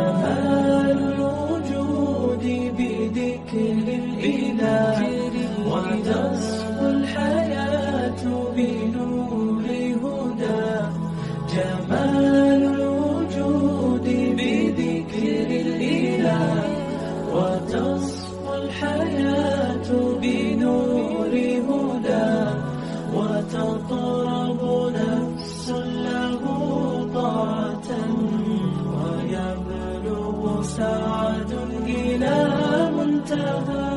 جمال الوجود بذكر الإله وتصفو الحياة بنور هدى. جمال الوجود بذكر الإله وتصفو الحياة بنور هدى. وتطرب نفس له طاعة ويبلغ سعد إلى منتهى.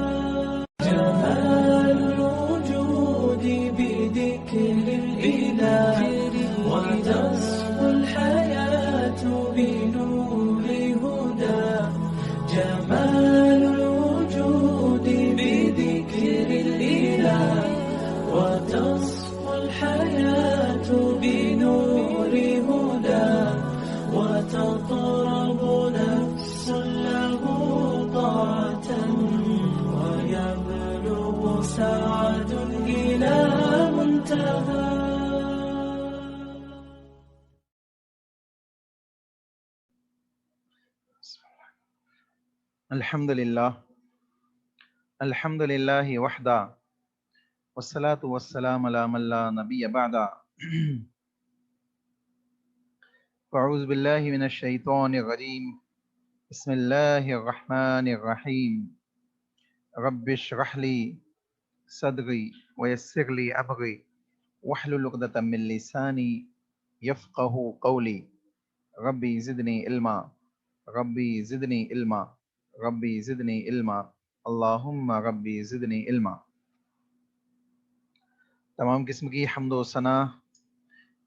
جمال الوجود بذكر الإله وتصفو الحياة بنور هدى. جمال الوجود بذكر الإله وتصفو الحياة بنور هدى. وتطرب نفس له طاعة ويبلغ سعد إلى منتهى. الحمد للہ وحدہ والصلاة والسلام علی من لا نبی بعدہ. اعوذ باللہ من الشیطان الرجیم. بسم اللہ الرحمن الرحیم. رب اشرح لی صدری ویسر لی امری واحلل عقدۃ من لسانی یفقہوا قولی. ربی زدنی علما ربی زدنی علما ربی زدنی علما اللہم ربی زدنی علما. تمام قسم کی حمد و ثنا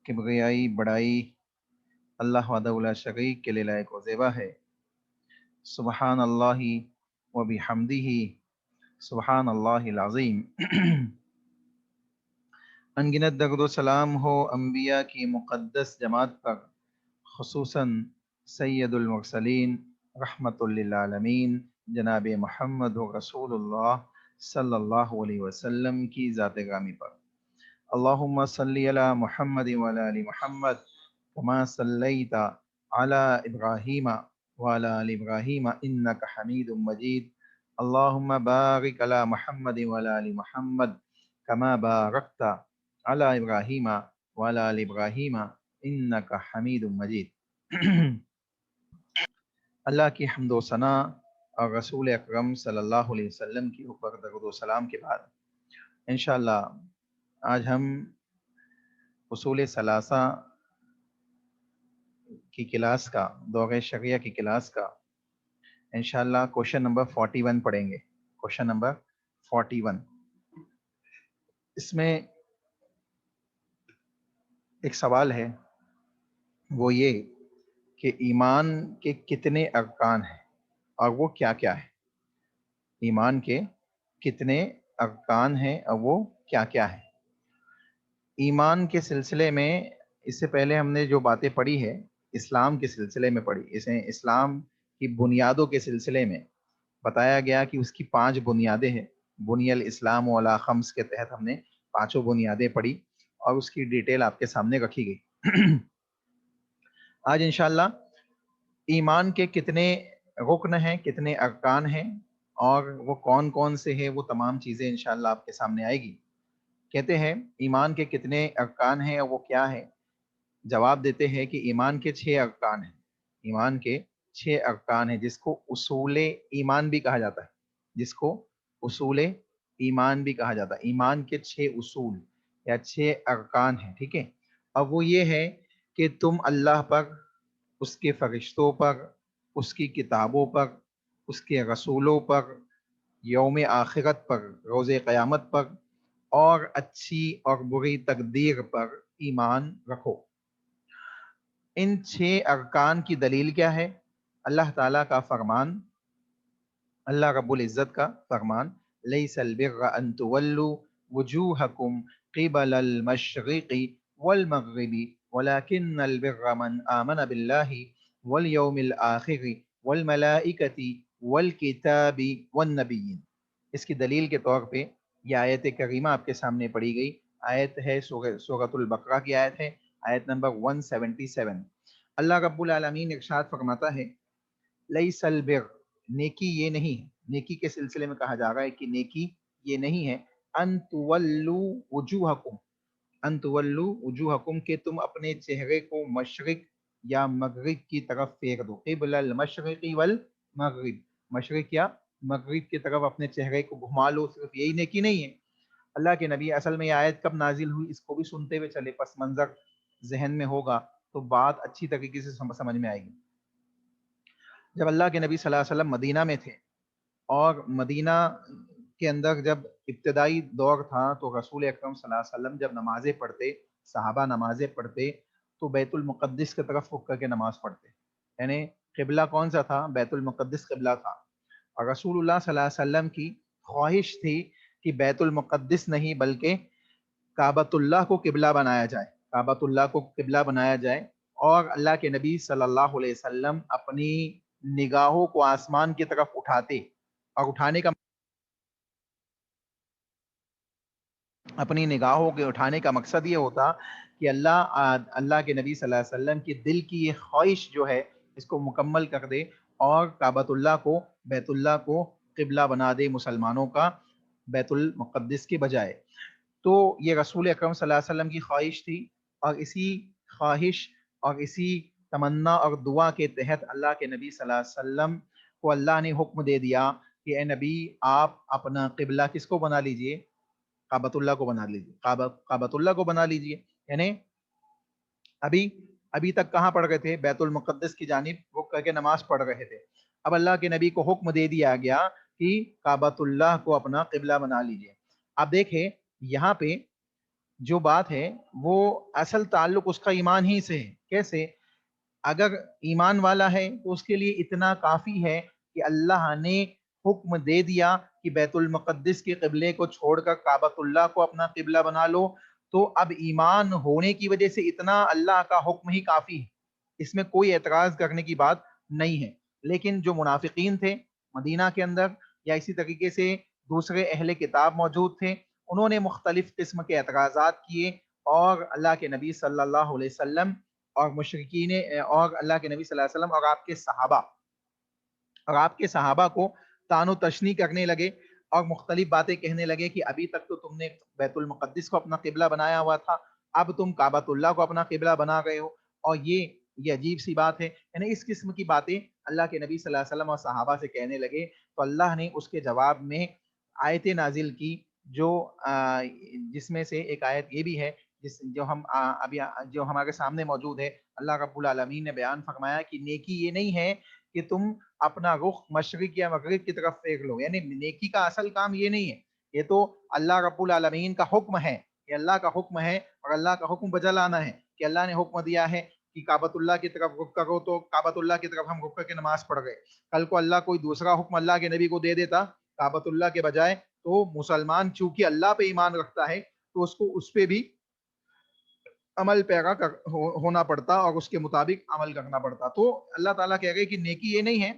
کبریائی بڑائی اللہ وحدہ لا شریک کے لیے لائق و زیبا ہے. سبحان اللہ و بحمدہ سبحان اللہ العظیم. انگنت درود و سلام ہو انبیاء کی مقدس جماعت پر، خصوصاً سید المرسلین رحمت للعالمین جناب محمد رسول اللہ صلی اللہ علیہ وسلم کی ذات گرامی پر. اللہم صلی علی محمد وعلی آل محمد کما صلیت علی ابراہیم وعلی آل ابراہیم انک حمید مجید. اللہم بارک علی محمد وعلی آل محمد کما بارکت علی ابراہیم وعلی آل ابراہیم انک حمید مجید. اللہ کی حمد و ثنا اور رسول اکرم صلی اللہ علیہ وسلم کے اوپر درود و سلام کے بعد انشاءاللہ آج ہم اصول ثلاثہ کی کلاس کا، دور شریعہ کی کلاس کا انشاءاللہ کوشچن نمبر 41 پڑھیں گے. Question number 41. اس میں ایک سوال ہے، وہ یہ کہ ایمان کے کتنے ارکان ہیں اور وہ کیا کیا ہے. ایمان کے کتنے ارکان ہیں اور وہ کیا کیا ہے. ایمان کے سلسلے میں اس سے پہلے ہم نے جو باتیں پڑھی ہے اسلام کے سلسلے میں پڑھی. اسے اسلام کی بنیادوں کے سلسلے میں بتایا گیا کہ اس کی 5 بنیادیں ہیں. بنی الاسلام علی خمس کے تحت ہم نے 5 بنیادیں پڑھی اور اس کی ڈیٹیل آپ کے سامنے رکھی گئی. آج انشاءاللہ ایمان کے کتنے رکن ہیں، کتنے ارکان ہیں اور وہ کون کون سے ہیں، وہ تمام چیزیں انشاءاللہ آپ کے سامنے آئے گی. کہتے ہیں ایمان کے کتنے ارکان ہیں اور وہ کیا ہے. جواب دیتے ہیں کہ ایمان کے 6 ارکان ہیں. ایمان کے 6 ارکان ہیں جس کو اصول ایمان بھی کہا جاتا ہے. جس کو اصول ایمان بھی کہا جاتا ہے. ایمان کے 6 اصول یا 6 ارکان ہیں. ٹھیک ہے. اب وہ یہ ہے کہ تم اللہ پر، اس کے فرشتوں پر، اس کی کتابوں پر، اس کے رسولوں پر، یوم آخرت پر، روز قیامت پر اور اچھی اور بری تقدیر پر ایمان رکھو. ان 6 ارکان کی دلیل کیا ہے؟ اللہ تعالیٰ کا فرمان، اللہ رب العزت کا فرمان، لیس البر ان تولوا وجوہکم قبل المشرق والمغرب ولكن البر من آمن باللہ والیوم الآخر والملائکۃ والکتاب والنبیین. اس کی دلیل کے طور پہ یہ آیت کریمہ آپ کے سامنے پڑھی گئی. آیت ہے سورۃ البقرہ کی آیت ہے، آیت نمبر 177. اللہ رب العالمین ارشاد فرماتا ہے لیسل بر، نیکی یہ نہیں ہے، نیکی کے سلسلے میں کہا جا رہا ہے کہ نیکی یہ نہیں ہے، ان تولو وجوہکم، ان تولو وجوہکم، کہ تم اپنے چہرے کو مشرق یا مغرب کی طرف پھیر دو، قبل المشرق والمغرب، مشرق یا مغرب کی طرف اپنے چہرے کو گھما لو، صرف یہی نیکی نہیں ہے۔ اللہ کے نبی، اصل میں یہ آیت کب نازل ہوئی اس کو بھی سنتے ہوئے چلے، پس منظر ذہن میں ہوگا تو بات اچھی طریقے سے سمجھ میں آئے گی۔ جب اللہ کے نبی صلی اللہ علیہ وسلم مدینہ میں تھے اور مدینہ کے اندر جب ابتدائی دور تھا تو رسول اکرم صلی اللہ علیہ وسلم جب نمازیں پڑھتے، صحابہ نمازیں پڑھتے تو بیت المقدس کی طرف رخ کر کے نماز پڑھتے، یعنی قبلہ کون سا تھا؟ بیت المقدس قبلہ تھا۔ اور رسول اللہ صلی اللہ علیہ وسلم کی خواہش تھی کہ بیت المقدس نہیں بلکہ کعبۃ اللہ کو قبلہ بنایا جائے، کعبۃ اللہ کو قبلہ بنایا جائے، اور اللہ کے نبی صلی اللہ علیہ وسلم اپنی نگاہوں کو آسمان کی طرف اٹھاتے، اور اپنی نگاہوں کے اٹھانے کا مقصد یہ ہوتا کہ اللہ کے نبی صلی اللہ علیہ وسلم کی دل کی یہ خواہش جو ہے اس کو مکمل کر دے اور کعبۃ اللہ کو، بیت اللہ کو قبلہ بنا دے مسلمانوں کا بیت المقدس کے بجائے۔ تو یہ رسول اکرم صلی اللہ علیہ وسلم کی خواہش تھی، اور اسی خواہش اور اسی تمنا اور دعا کے تحت اللہ کے نبی صلی اللہ علیہ وسلم کو اللہ نے حکم دے دیا کہ اے نبی، آپ اپنا قبلہ کس کو بنا لیجئے؟ کعبۃ اللہ کو بنا لیجئے، کعبۃ اللہ کو بنا لیجئے۔ یعنی ابھی تک کہاں پڑھ رہے تھے؟ بیت المقدس کی جانب رخ کر کے نماز پڑھ رہے تھے، اب اللہ کے نبی کو حکم دے دیا گیا کہ کعبۃ اللہ کو اپنا قبلہ بنا لیجئے۔ آپ دیکھیں یہاں پہ جو بات ہے وہ اصل تعلق اس کا ایمان ہی سے ہے۔ کیسے؟ اگر ایمان والا ہے تو اس کے لیے اتنا کافی ہے کہ اللہ نے حکم دے دیا کہ بیت المقدس کے قبلے کو چھوڑ کر کعبۃ اللہ کو اپنا قبلہ بنا لو، تو اب ایمان ہونے کی وجہ سے اتنا اللہ کا حکم ہی کافی ہے، اس میں کوئی اعتراض کرنے کی بات نہیں ہے۔ لیکن جو منافقین تھے مدینہ کے اندر، یا اسی طریقے سے دوسرے اہل کتاب موجود تھے، انہوں نے مختلف قسم کے اعتراضات کیے، اور اللہ کے نبی صلی اللہ علیہ وسلم اور مشرکین اور اللہ کے نبی صلی اللہ علیہ وسلم اور آپ کے صحابہ کو طعن و تشنیع کرنے لگے، اور مختلف باتیں کہنے لگے کہ ابھی تک تو تم نے بیت المقدس کو اپنا قبلہ بنایا ہوا تھا، اب تم کعبۃ اللہ کو اپنا قبلہ بنا گئے ہو، اور یہ عجیب سی بات ہے۔ یعنی اس قسم کی باتیں اللہ کے نبی صلی اللہ علیہ وسلم اور صحابہ سے کہنے لگے، تو اللہ نے اس کے جواب میں آیتیں نازل کی، جس میں سے ایک آیت یہ بھی ہے جو ہمارے سامنے موجود ہے۔ اللہ رب العالمین نے بیان فرمایا کہ نیکی یہ نہیں ہے کہ تم اپنا رخ مشرق یا مغرب کی طرف پھیر لو، یعنی نیکی کا اصل کام یہ نہیں ہے، یہ تو اللہ رب العالمین کا حکم ہے، یہ اللہ کا حکم ہے، اور اللہ کا حکم بجا لانا ہے کہ اللہ نے حکم دیا ہے کہ کعبۃ اللہ کی طرف رخ کرو، تو کعبۃ اللہ کی طرف ہم رخ کر کے نماز پڑھ گئے۔ کل کو اللہ کوئی دوسرا حکم اللہ کے نبی کو دے دیتا کعبۃ اللہ کے بجائے، تو مسلمان چونکہ اللہ پہ ایمان رکھتا ہے تو اس کو اس پہ بھی عمل پیرا ہونا پڑتا اور اس کے مطابق عمل کرنا پڑتا۔ تو اللہ تعالیٰ کہہ رہے کہ نیکی یہ نہیں ہے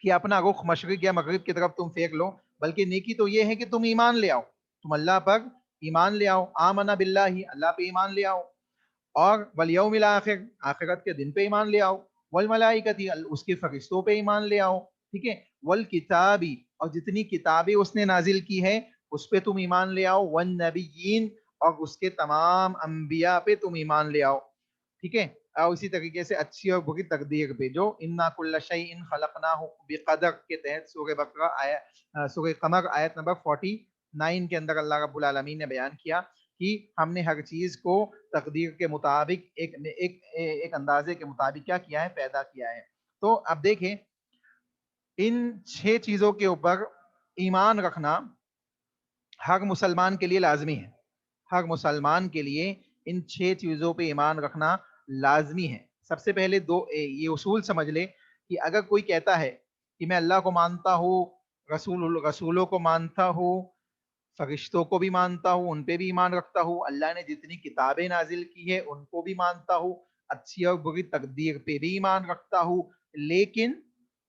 کہ اپنا رخ مشرق یا مغرب کی طرف تم پھینک لو، بلکہ نیکی تو یہ ہے کہ تم ایمان لے آؤ، تم اللہ پر ایمان لے آؤ، آمنا باللہ، اللہ پہ ایمان لے آؤ، اور والیوم الاخر، آخرت کے دن پہ ایمان لے آؤ، والملائکۃ، اس کے فرشتوں پہ ایمان لے آؤ، ٹھیک ہے، والکتاب، اور جتنی کتابیں اس نے نازل کی ہے اس پہ تم ایمان لے آؤ، والنبیین، اور اس کے تمام انبیاء پہ تم ایمان لے آؤ، ٹھیک ہے، اور اسی طریقے سے اچھی اور بری تقدیر پہ، جو انا کل شیء خلقناہ بقدر کے تحت سورہ بقرہ سورہ قمر آیت نمبر 49 کے اندر اللہ رب العالمین نے بیان کیا کہ ہم نے ہر چیز کو تقدیر کے مطابق ایک اندازے کے مطابق کیا کیا ہے؟ پیدا کیا ہے۔ تو اب دیکھیں ان 6 چیزوں کے اوپر ایمان رکھنا ہر مسلمان کے لیے لازمی ہے، ہر مسلمان کے لیے ان 6 چیزوں پہ ایمان رکھنا لازمی ہے۔ سب سے پہلے یہ اصول سمجھ لے کہ اگر کوئی کہتا ہے کہ میں اللہ کو مانتا ہوں، رسولوں کو مانتا ہوں، فرشتوں کو بھی مانتا ہوں، ان پہ بھی ایمان رکھتا ہوں، اللہ نے جتنی کتابیں نازل کی ہے ان کو بھی مانتا ہوں، اچھی اور بری تقدیر پہ بھی ایمان رکھتا ہوں، لیکن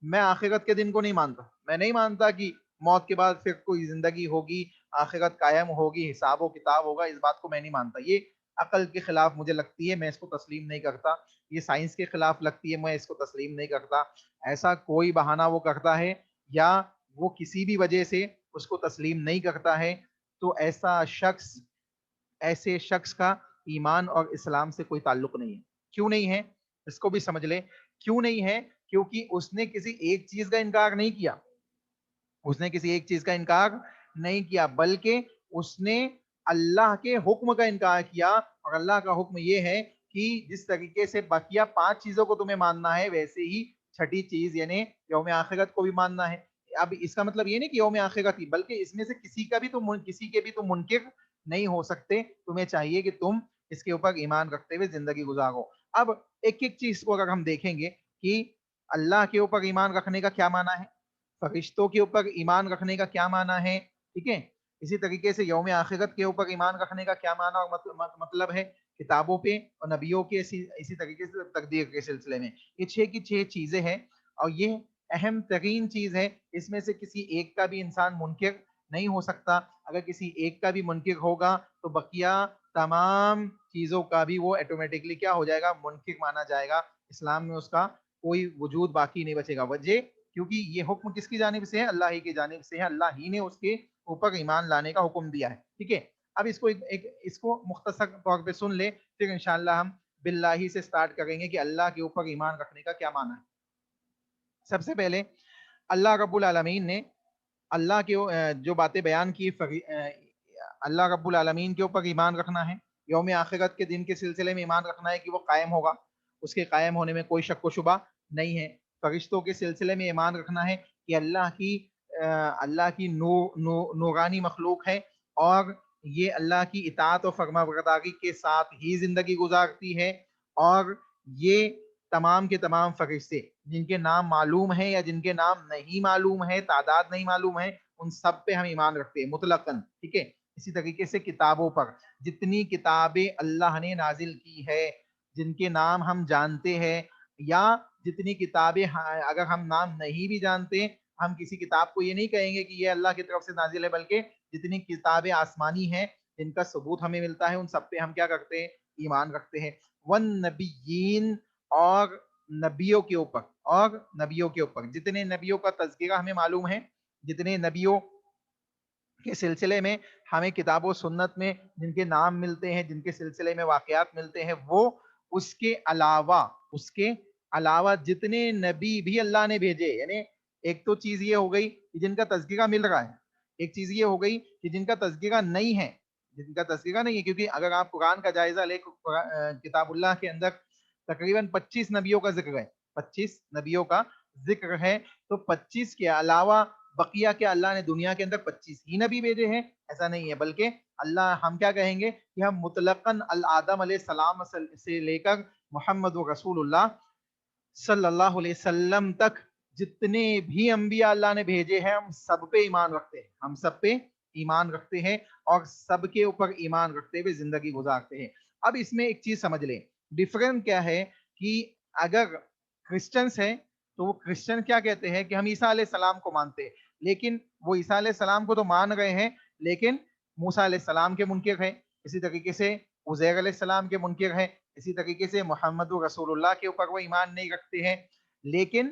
میں آخرت کے دن کو نہیں مانتا، میں نہیں مانتا کہ موت کے بعد پھر کوئی زندگی ہوگی، آخرت قائم ہوگی، حساب و کتاب ہوگا، اس بات کو میں نہیں مانتا، یہ عقل کے خلاف مجھے لگتی ہے میں اس کو تسلیم نہیں کرتا، یہ سائنس کے خلاف لگتی ہے میں اس کو تسلیم نہیں کرتا، ایسا کوئی بہانہ وہ کرتا ہے یا وہ کسی بھی وجہ سے اس کو تسلیم نہیں کرتا ہے، تو ایسے شخص کا ایمان اور اسلام سے کوئی تعلق نہیں ہے۔ کیوں نہیں ہے اس کو بھی سمجھ لیں، کیوں نہیں ہے؟ کیونکہ اس نے کسی ایک چیز کا انکار نہیں کیا، اس نے کسی ایک چیز کا انکار نہیں کیا، بلکہ اس نے اللہ کے حکم کا انکار کیا، اور اللہ کا حکم یہ ہے کہ جس طریقے سے بقیہ 5 چیزوں کو تمہیں ماننا ہے ویسے ہی چھٹی چیز یعنی یوم آخرت کو بھی ماننا ہے۔ اب اس کا مطلب یہ نہیں کہ یوم آخرت ہی، بلکہ اس میں سے کسی کے بھی تم منکر نہیں ہو سکتے، تمہیں چاہیے کہ تم اس کے اوپر ایمان رکھتے ہوئے زندگی گزارو۔ اب ایک ایک چیز کو اگر ہم دیکھیں گے کہ اللہ کے اوپر ایمان رکھنے کا کیا معنی ہے، فرشتوں کے اوپر ایمان رکھنے کا کیا معنی ہے، ٹھیک ہے، اسی طریقے سے یوم آخرت کے اوپر ایمان رکھنے کا کیا معنی اور مطلب ہے، کتابوں پہ اور نبیوں کے اسی طریقے سے تقدیر کے سلسلے میں، یہ 6 کی 6 چیزیں ہیں، اور یہ اہم ترین چیز ہے، اس میں سے کسی ایک کا بھی انسان منکر نہیں ہو سکتا، اگر کسی ایک کا بھی منکر ہوگا تو بقیہ تمام چیزوں کا بھی وہ ایٹومیٹکلی کیا ہو جائے گا، منکر مانا جائے گا، اسلام میں اس کا کوئی وجود باقی نہیں بچے گا۔ وجہ کیونکہ یہ حکم کس کی جانب سے ہے، اللہ ہی کی جانب سے ہے، اللہ ہی نے اس کے اوپر ایمان لانے کا حکم دیا ہے، ٹھیک ہے۔ اب اس کو مختصر طور پہ سن لے، پھر انشاءاللہ ہم باللہ سے سٹارٹ کریں گے کہ اللہ کے اوپر ایمان رکھنے کا کیا معنی ہے۔ سب سے پہلے اللہ رب العالمین نے اللہ کے جو باتیں بیان کی، اللہ رب العالمین کے اوپر ایمان رکھنا ہے، یوم آخرت کے دن کے سلسلے میں ایمان رکھنا ہے کہ وہ قائم ہوگا، اس کے قائم ہونے میں کوئی شک و شبہ نہیں ہے، فرشتوں کے سلسلے میں ایمان رکھنا ہے کہ اللہ کی نورانی مخلوق ہے، اور یہ اللہ کی اطاعت و فرما برداری کے ساتھ ہی زندگی گزارتی ہے، اور یہ تمام کے تمام فرشتے جن کے نام معلوم ہے یا جن کے نام نہیں معلوم ہے، تعداد نہیں معلوم ہے، ان سب پہ ہم ایمان رکھتے ہیں مطلقاً، ٹھیک ہے۔ اسی طریقے سے کتابوں پر، جتنی کتابیں اللہ نے نازل کی ہے جن کے نام ہم جانتے ہیں، یا جتنی کتابیں اگر ہم نام نہیں بھی جانتے، ہم کسی کتاب کو یہ نہیں کہیں گے کہ یہ اللہ کی طرف سے نازل ہے، بلکہ جتنی کتابیں آسمانی ہیں جن کا ثبوت ہمیں ملتا ہے ان سب پہ ہم کیا کرتے ہیں، ایمان رکھتے ہیں۔ والنبیین، اور نبیوں کے اوپر جتنے نبیوں کا تذکرہ ہمیں معلوم ہے، جتنے نبیوں کے سلسلے میں ہمیں کتاب و سنت میں جن کے نام ملتے ہیں، جن کے سلسلے میں واقعات ملتے ہیں، وہ اس کے علاوہ جتنے نبی بھی اللہ نے بھیجے، یعنی ایک تو چیز یہ ہو گئی کہ جن کا تذکرہ مل رہا ہے، ایک چیز یہ ہو گئی کہ جن کا تذکرہ نہیں ہے، کیونکہ اگر آپ قرآن کا جائزہ لے، کتاب اللہ کے اندر تقریباً 25 نبیوں کا ذکر ہے، 25 نبیوں کا ذکر ہے، تو 25 کے علاوہ بقیہ کیا اللہ نے دنیا کے اندر 25 ہی نبی بھیجے ہیں؟ ایسا نہیں ہے، بلکہ ہم کیا کہیں گے کہ ہم مطلقاً آدم علیہ السلام سے لے کر محمد رسول اللہ صلی اللہ علیہ وسلم تک جتنے بھی انبیاء اللہ نے بھیجے ہیں، ہم سب پہ ایمان رکھتے ہیں، اور سب کے اوپر ایمان رکھتے ہوئے زندگی گزارتے ہیں۔ اب اس میں ایک چیز سمجھ لیں، ڈفرنٹ کیا ہے کہ اگر کرسچنس ہیں تو وہ کرسچن کیا کہتے ہیں کہ ہم عیسیٰ علیہ السلام کو مانتے ہیں، لیکن وہ عیسیٰ علیہ السلام کو تو مان گئے ہیں، لیکن موسیٰ علیہ السلام کے منکر ہیں، اسی طریقے سے عزیر علیہ السلام کے منکر ہیں، اسی طریقے سے محمد رسول اللہ کے اوپر وہ ایمان نہیں رکھتے ہیں، لیکن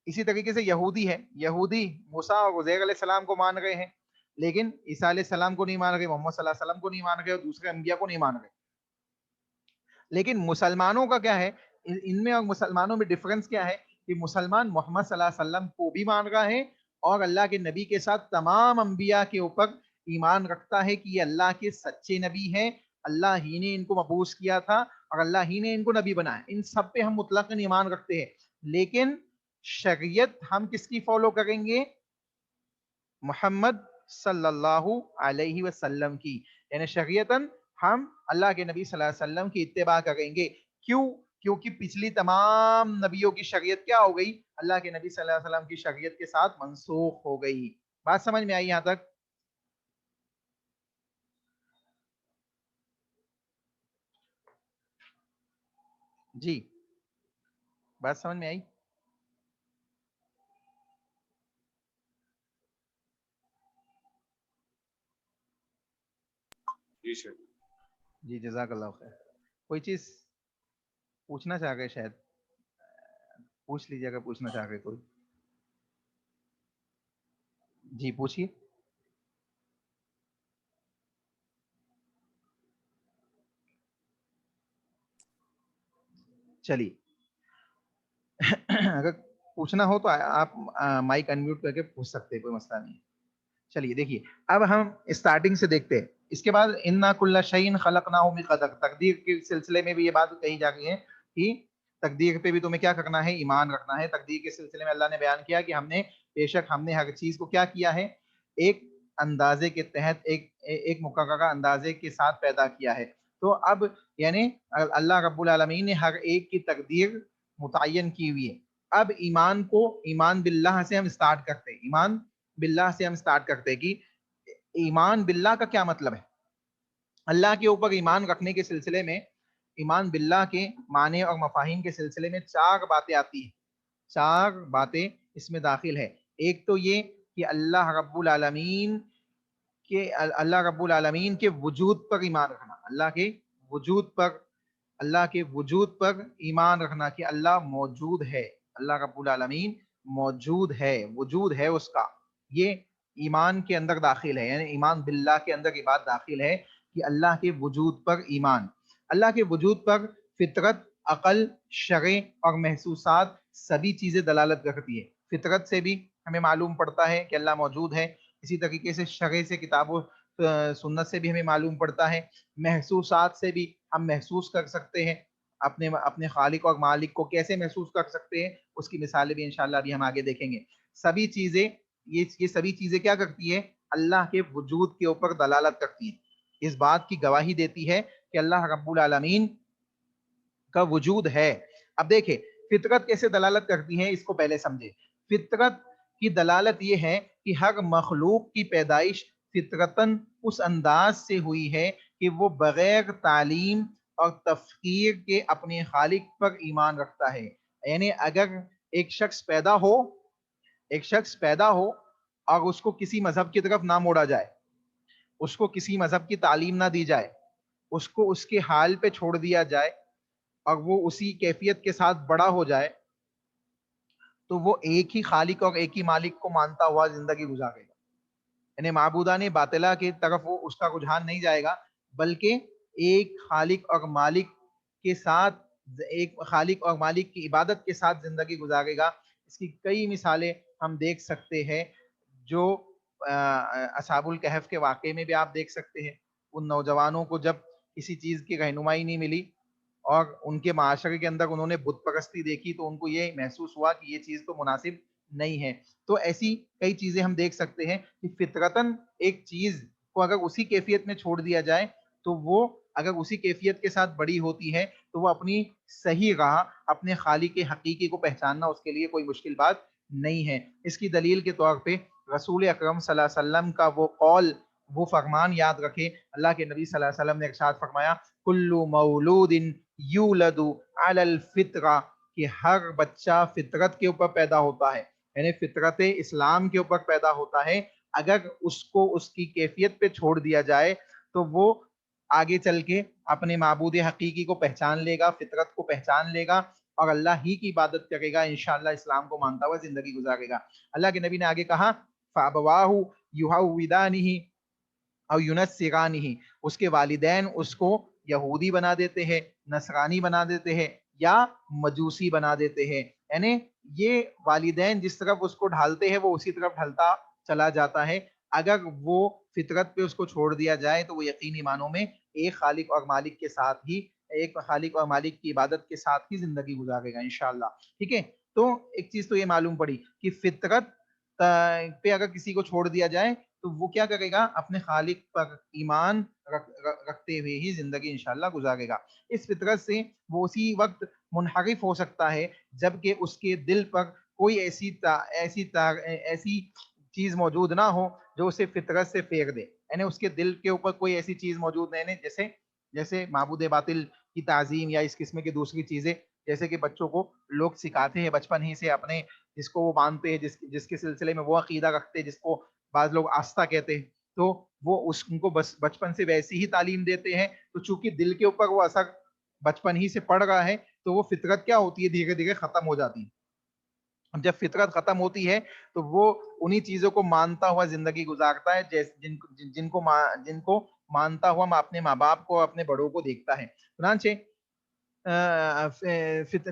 اسی طریقے سے یہودی موسیٰ اور عزیر علیہ السلام کو مان گئے ہیں، لیکن عیسیٰ علیہ السلام کو نہیں مان گئے، محمد صلی اللہ علیہ وسلم کو نہیں مان گئے، اور دوسرے انبیاء کو نہیں مان گئے۔ لیکن مسلمانوں کا کیا ہے، ان میں اور مسلمانوں میں ڈفرنس کیا ہے کہ مسلمان محمد صلی اللہ علیہ وسلم کو بھی مان رہا ہے، اور اللہ کے نبی کے ساتھ تمام انبیاء کے اوپر ایمان رکھتا ہے کہ یہ اللہ کے سچے نبی ہیں، اللہ ہی نے ان کو مبعوث کیا تھا، اور اللہ ہی نے ان کو نبی بنایا، ان سب پہ ہم مطلقاً ایمان رکھتے ہیں۔ لیکن شریعت ہم کس کی فالو کریں گے؟ محمد صلی اللہ علیہ وسلم کی، یعنی شریعتاً ہم اللہ کے نبی صلی اللہ علیہ وسلم کی اتباع کریں گے۔ کیوں؟ کیونکہ پچھلی تمام نبیوں کی شریعت کیا ہو گئی؟ اللہ کے نبی صلی اللہ علیہ وسلم کی شریعت کے ساتھ منسوخ ہو گئی۔ بات سمجھ میں آئی یہاں تک؟ جی، بات سمجھ میں آئی؟ جی سر۔ جی جزاک اللہ خیر. کوئی چیز پوچھنا چاہ گئے شاید, پوچھ لیجیے اگر پوچھنا چاہ گئے کوئی. جی پوچھیے. چلیے اگر پوچھنا ہو تو آپ مائک انمیوٹ کر کے پوچھ سکتے ہیں, کوئی مسئلہ نہیں ہے. چلیے دیکھیے, اب ہم اسٹارٹنگ سے دیکھتے ہیں. اس کے بعد انا کل شیء خلقناہ بقدر, تقدیر کے سلسلے میں بھی یہ بات کہی جا رہی ہے کہ تقدیر پہ بھی تمہیں کیا کرنا ہے, ایمان رکھنا ہے. تقدیر کے سلسلے میں اللہ نے بیان کیا کہ بے شک ہم نے ہر چیز کو کیا کیا ہے, ایک اندازے کے تحت, ایک مقررہ اندازے کے ساتھ پیدا کیا ہے. تو اب یعنی اللہ رب العالمین نے ہر ایک کی تقدیر متعین کی ہوئی ہے. اب ایمان باللہ سے ہم اسٹارٹ کرتے ہیں. ایمان باللہ سے ہم اسٹارٹ کرتے ہیں کہ ایمان باللہ کا کیا مطلب ہے. اللہ کے اوپر ایمان رکھنے کے سلسلے میں, ایمان باللہ کے معنی اور مفاہیم کے سلسلے میں 4 باتیں آتی ہیں. 4 باتیں اس میں داخل ہے. ایک تو یہ کہ اللہ رب العالمین کے وجود پر ایمان رکھنا, اللہ کے وجود پر ایمان رکھنا کہ اللہ موجود ہے, اللہ رب العالمین موجود ہے, وجود ہے اس کا. یہ ایمان کے اندر داخل ہے, یعنی ایمان باللہ کے اندر یہ بات داخل ہے کہ اللہ کے وجود پر ایمان. اللہ کے وجود پر فطرت, عقل, شرع اور محسوسات سبھی چیزیں دلالت کرتی ہے. فطرت سے بھی ہمیں معلوم پڑتا ہے کہ اللہ موجود ہے. اسی طریقے سے شرع سے, کتاب و سنت سے بھی ہمیں معلوم پڑتا ہے. محسوسات سے بھی ہم محسوس کر سکتے ہیں اپنے خالق اور مالک کو. کیسے محسوس کر سکتے ہیں اس کی مثالیں بھی انشاءاللہ ابھی ہم آگے دیکھیں گے. سبھی چیزیں, یہ سبھی چیزیں کیا کرتی ہے, اللہ کے وجود کے اوپر دلالت کرتی ہے, اس بات کی گواہی دیتی ہے کہ اللہ رب العالمین کا وجود ہے. اب دیکھیں فطرت کیسے دلالت کرتی ہے, اس کو پہلے سمجھے. فطرت کی دلالت یہ ہے کہ ہر مخلوق کی پیدائش فطرتاً اس انداز سے ہوئی ہے کہ وہ بغیر تعلیم اور تفکیر کے اپنے خالق پر ایمان رکھتا ہے. یعنی اگر ایک شخص پیدا ہو اور اس کو کسی مذہب کی طرف نہ موڑا جائے, اس کو کسی مذہب کی تعلیم نہ دی جائے, اس کو اس کے حال پہ چھوڑ دیا جائے اور وہ اسی کیفیت کے ساتھ بڑا ہو جائے, تو وہ ایک ہی خالق اور ایک ہی مالک کو مانتا ہوا زندگی گزارے گا. یعنی معبودان باطلہ کی طرف وہ اس کا رجحان نہیں جائے گا, بلکہ ایک خالق اور مالک کے ساتھ, ایک خالق اور مالک کی عبادت کے ساتھ زندگی گزارے گا. اس کی کئی مثالیں ہم دیکھ سکتے ہیں, جو اصحاب الکہف کے واقعے میں بھی آپ دیکھ سکتے ہیں. ان نوجوانوں کو جب کسی چیز کی رہنمائی نہیں ملی اور ان کے معاشرے کے اندر انہوں نے بت پرستی دیکھی, تو ان کو یہ محسوس ہوا کہ یہ چیز تو مناسب نہیں ہے. تو ایسی کئی چیزیں ہم دیکھ سکتے ہیں کہ فطرتاً ایک چیز کو اگر اسی کیفیت میں چھوڑ دیا جائے, تو وہ اگر اسی کیفیت کے ساتھ بڑی ہوتی ہے, تو وہ اپنی صحیح راہ, اپنے خالق حقیقی کو پہچاننا اس کے لیے کوئی مشکل بات نہیں ہے. اس کی دلیل کے طور پہ رسول اکرم صلی اللہ علیہ وسلم کا وہ قول, وہ فرمان یاد رکھے. اللہ کے نبی صلی اللہ علیہ وسلم نے ارشاد فرمایا, کل مولود یولد علی الفطرہ, کہ ہر بچہ فطرت کے اوپر پیدا ہوتا ہے, یعنی فطرت اسلام کے اوپر پیدا ہوتا ہے. اگر اس کو اس کی کیفیت پہ چھوڑ دیا جائے تو وہ آگے چل کے اپنے معبود حقیقی کو پہچان لے گا, فطرت کو پہچان لے گا اور اللہ ہی کی عبادت کرے گا, انشاءاللہ اسلام کو مانتا ہوا زندگی گزارے گا. اللہ کے نبی نے آگے کہا, فَأَبَوَاهُ يُهَوِّدَانِهِ اور يُنَصِّرَانِهِ, اس کے والدین اس کو یہودی بنا دیتے ہیں, نصرانی بنا دیتے ہیں, یا مجوسی بنا دیتے ہیں. یعنی یہ والدین جس طرف اس کو ڈھالتے ہیں وہ اسی طرف ڈھلتا چلا جاتا ہے. اگر وہ فطرت پہ اس کو چھوڑ دیا جائے تو وہ یقینی معنوں میں ایک خالق اور مالک کے ساتھ ہی, ایک خالق اور مالک کی عبادت کے ساتھ ہی زندگی گزارے گا انشاءاللہ. ٹھیک ہے, تو ایک چیز تو یہ معلوم پڑی کہ فطرت پہ اگر کسی کو چھوڑ دیا جائے تو وہ کیا کرے گا, اپنے خالق پر ایمان رکھتے ہوئے ہی زندگی انشاءاللہ گزارے گا. اس فطرت سے وہ اسی وقت منحرف ہو سکتا ہے جبکہ اس کے دل پر کوئی ایسی چیز موجود نہ ہو جو اسے فطرت سے پھیر دے. یعنی اس کے دل کے اوپر کوئی ایسی چیز موجود نہیں ہے, جیسے معبود باطل کی تعظیم یا اس قسم کی دوسری چیزیں, جیسے کہ بچوں کو لوگ سکھاتے ہیں بچپن ہی سے اپنے, جس کو وہ مانتے ہیں, جس کے سلسلے میں وہ عقیدہ رکھتے ہیں, جس کو بعض لوگ آستھا کہتے ہیں. تو وہ ان کو بس بچپن سے ویسی ہی تعلیم دیتے ہیں. تو چونکہ دل کے اوپر وہ اثر بچپن ہی سے پڑ رہا ہے تو وہ فطرت کیا ہوتی ہے, دھیرے دھیرے ختم ہو جاتی ہے. جب فطرت ختم ہوتی ہے تو وہ انہی چیزوں کو مانتا ہوا زندگی گزارتا ہے جن کو مانتا ہوا اپنے ماں باپ کو, اپنے بڑوں کو دیکھتا ہے. چنانچہ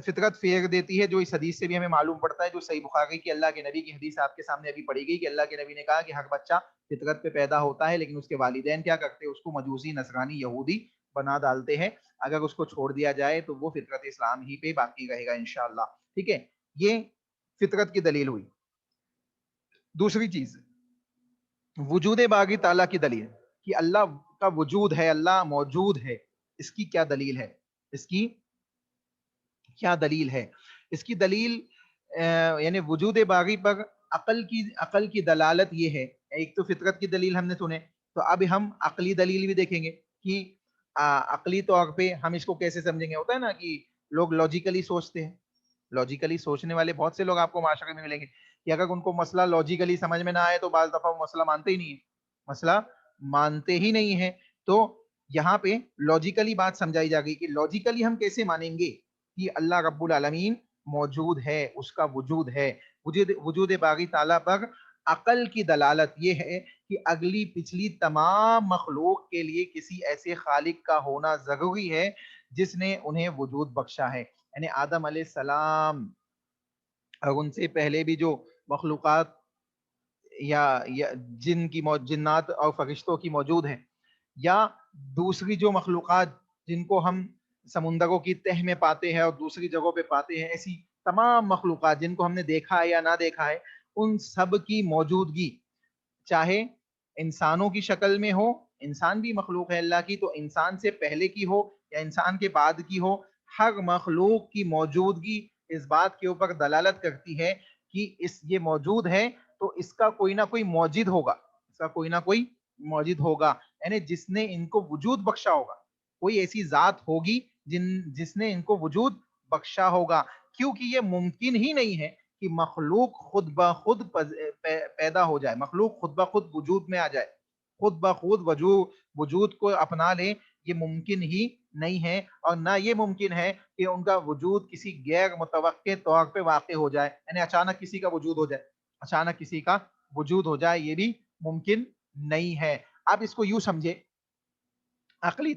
فطرت پھیر دیتی ہے, جو اس حدیث سے بھی ہمیں معلوم پڑتا ہے, جو صحیح بخاری کی اللہ کے نبی کی حدیث آپ کے سامنے ابھی پڑھی گئی, کہ اللہ کے نبی نے کہا کہ ہر بچہ فطرت پہ پیدا ہوتا ہے, لیکن اس کے والدین کیا کرتے ہیں, اس کو مجوسی, نصرانی, یہودی بنا ڈالتے ہیں. اگر اس کو چھوڑ دیا جائے تو وہ فطرت اسلام ہی پہ باقی رہے گا انشاءاللہ. ٹھیک ہے, یہ فطرت کی دلیل ہوئی. دوسری چیز وجود باقی تعالیٰ کی دلیل, کہ اللہ کا وجود ہے, اللہ موجود ہے. اس کی کیا دلیل ہے؟ اس کی کیا دلیل ہے؟ اس کی دلیل یعنی وجود باقی پر عقل کی دلالت یہ ہے. ایک تو فطرت کی دلیل ہم نے سنے, تو اب ہم عقلی دلیل بھی دیکھیں گے کہ عقلی طور پہ ہم اس کو کیسے سمجھیں گے. ہوتا ہے نا کہ لوگ لاجیکلی سوچتے ہیں, لاجیکلی سوچنے والے بہت سے لوگ آپ کو معاشرے میں ملیں گے کہ اگر ان کو مسئلہ لاجیکلی سمجھ میں نہ آئے تو بعض دفعہ وہ مسئلہ مانتے ہی نہیں ہے, مسئلہ مانتے ہی نہیں ہے. تو یہاں پہ لاجیکلی بات سمجھائی جا گئی کہ لاجیکلی ہم کیسے مانیں گے کہ اللہ رب العالمین موجود ہے, اس کا وجود ہے. وجود باقی تعالیٰ پر عقل کی دلالت یہ ہے کہ اگلی پچھلی تمام مخلوق کے لیے کسی ایسے خالق کا ہونا ضروری ہے جس نے انہیں وجود بخشا ہے. یعنی آدم علیہ السلام اور ان سے پہلے بھی جو مخلوقات یا جنات اور فرشتوں کی موجود ہیں, یا دوسری جو مخلوقات جن کو ہم سمندروں کی تہ میں پاتے ہیں اور دوسری جگہوں پہ پاتے ہیں, ایسی تمام مخلوقات جن کو ہم نے دیکھا ہے یا نہ دیکھا ہے, ان سب کی موجودگی چاہے انسانوں کی شکل میں ہو, انسان بھی مخلوق ہے اللہ کی, تو انسان سے پہلے کی ہو یا انسان کے بعد کی ہو, ہر مخلوق کی موجودگی اس بات کے اوپر دلالت کرتی ہے کہ یہ موجود ہے تو اس کا کوئی نہ کوئی موجد ہوگا, اس کا کوئی نہ کوئی موجد ہوگا, یعنی جس نے ان کو وجود بخشا ہوگا. کوئی ایسی ذات ہوگی جس نے ان کو وجود بخشا ہوگا, کیونکہ یہ ممکن ہی نہیں ہے کہ مخلوق خود بخود پیدا ہو جائے, مخلوق خود بخود وجود میں آ جائے, خود بخود وجود کو اپنا لے. یہ ممکن ہی نہیں ہے, اور نہ یہ ممکن ہے کہ ان کا وجود کسی غیر متوقع طور پہ واقع ہو جائے, یعنی اچانک کسی کا وجود ہو جائے, اچانک کسی کا وجود ہو جائے, یہ بھی ممکن نہیں ہے. آپ اس کو یوں سمجھے, عقلی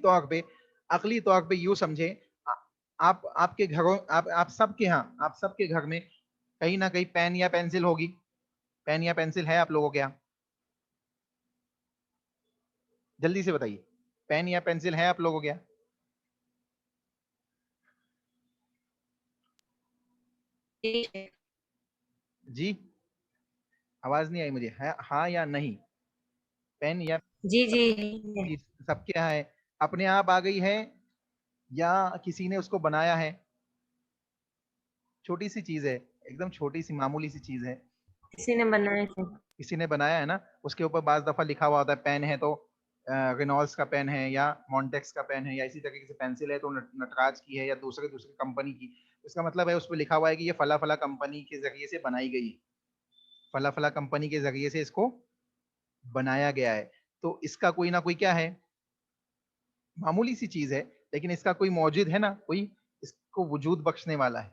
طور پہ یوں سمجھے, آپ کے گھروں, آپ سب کے گھر میں کہیں نہ کہیں پین یا پینسل ہوگی. پین یا پینسل ہے آپ لوگوں کے یہاں؟ جلدی سے بتائیے, پین یا پینسل ہے آپ لوگوں کے یہاں؟ جی آواز نہیں آئی مجھے, ہاں یا نہیں؟ پین یا جی سب کے یہاں ہے؟ اپنے آپ آ گئی ہے یا کسی نے اس کو بنایا ہے؟ چھوٹی سی چیز ہے, ایک دم چھوٹی سی معمولی سی چیز ہے, کسی نے بنایا تھا. کسی نے بنایا ہے نا. اس کے اوپر بعض دفعہ لکھا ہوا ہوتا ہے, پین ہے تو رینولز کا پین ہے یا مونٹیکس کا پین ہے, یا اسی طریقے سے پینسل ہے تو نٹراج کی ہے یا دوسری کمپنی کی. اس کا مطلب ہے اس پہ لکھا ہوا ہے کہ یہ فلاں فلاں کمپنی کے ذریعے سے بنائی گئی ہے, فلاں فلاں کمپنی کے ذریعے سے اس کو بنایا گیا ہے. تو اس کا کوئی نہ کوئی کیا ہے, معمولی سی چیز ہے, لیکن اس کا کوئی موجود ہے نا, کوئی اس کو وجود بخشنے والا ہے,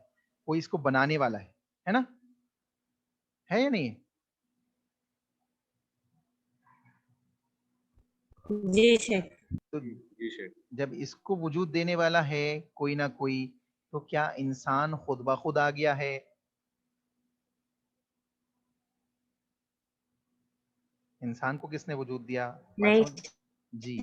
کوئی اس کو بنانے والا ہے نا, ہے یا نہیں؟ جی شیخ. تو جب اس کو وجود دینے والا ہے کوئی نہ کوئی, تو کیا انسان خود بخود آ گیا ہے؟ انسان کو کس نے وجود دیا؟ نہیں. جی,